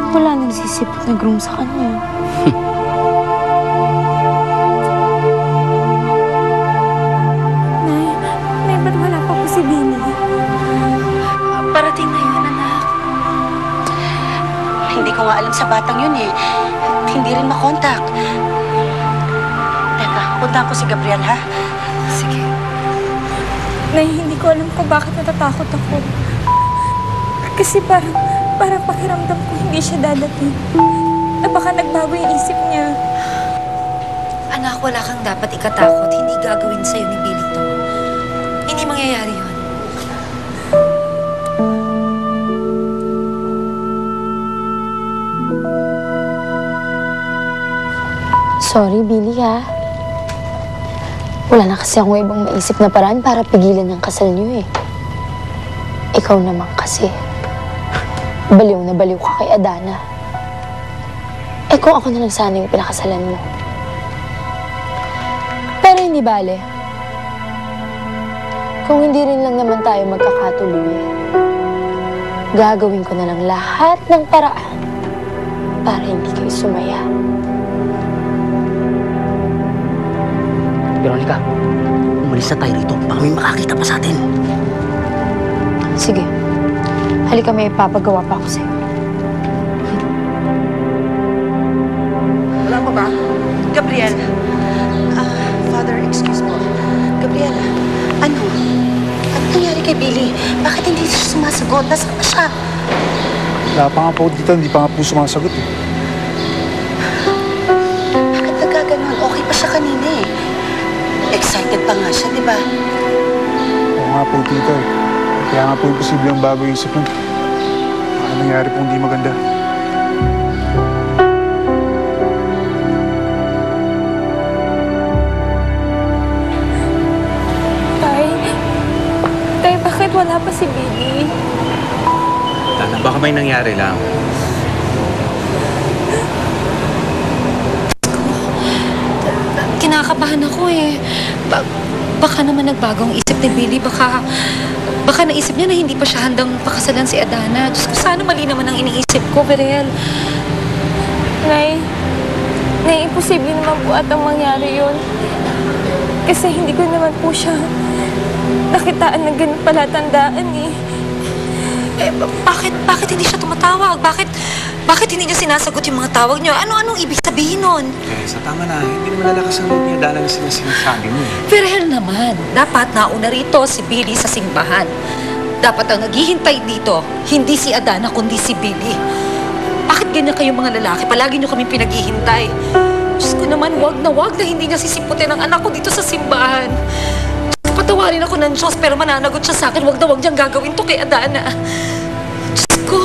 Wala nang sisipot na groom sa kanya. Nay, ba't wala pa po si Billy? Parating na yun, anak. Hindi ko nga alam sa batang yun eh. Hindi rin makontak. Teka, punta ko si Gabriel, ha? Sige. Nay, hindi ko alam kung bakit natatakot ako. Kasi parang pakiramdam ko hindi siya dadating. Na baka nagbago yung isip niya. Anak, wala kang dapat ikatakot. Hindi gagawin sa'yo ni Billy to. Hindi mangyayari yun. Sorry, Billy, ha? Wala na kasi akong ibang maisip na paraan para pigilan ang kasal niyo, eh. Ikaw naman kasi. Baliw na baliw ka kay Adana. Eh kung ako na lang sana yung pinakasalan mo. Pero hindi bale. Kung hindi rin lang naman tayo magkakatuloy, gagawin ko na lang lahat ng paraan para hindi kayo sumaya. Veronica, umalis na tayo rito. Baka may makakita pa sa atin. Sige. Halika, may ipapagawa pa ako sa'yo. Wala pa ba? Gabriel. Father, excuse mo. Gabriel, ano? Ano nangyari kay Billy? Bakit hindi siya sumasagot? Nasaan na siya? Wala pa nga po dito, hindi pa nga po sumasagot eh. Bakit nagkaganon? Okay pa siya kanina eh. Excited pa nga siya, di ba? Oo nga po dito eh. Kaya nga po imposible ang bago isip nun. Baka nangyari pong hindi maganda. Tay, bakit wala pa si Billy? Tana, baka may nangyari lang. Kinakabahan ako eh. Baka naman nagbagong isip ni Billy. Baka naisip niya na hindi pa siya handang pakasalan si Adana. Diyos ko, sana mali naman ang iniisip ko, Berel. Nay, imposible naman po atang mangyari yun. Kasi hindi ko naman po siya nakitaan ng ganun palatandaan eh. Bakit hindi siya tumatawag? Bakit hindi niya sinasagot yung mga tawag niyo? Anong ibig sabihin nun? Sa tama na. Hindi naman lalakas ang loob niya dahil na sinasabi mo eh. Berel naman, dapat nauna rito si Billy sa simbahan. Dapat ang naghihintay dito, hindi si Adana kundi si Billy. Bakit ganyan kayong mga lalaki? Palagi niyo kami pinaghihintay. Diyos ko naman, wag na hindi niya sisiputin ang anak ko dito sa simbahan. Patawarin ako ng Diyos pero mananagot siya sa akin. Wag na wag niyang gagawin to kay Adana. Diyos ko.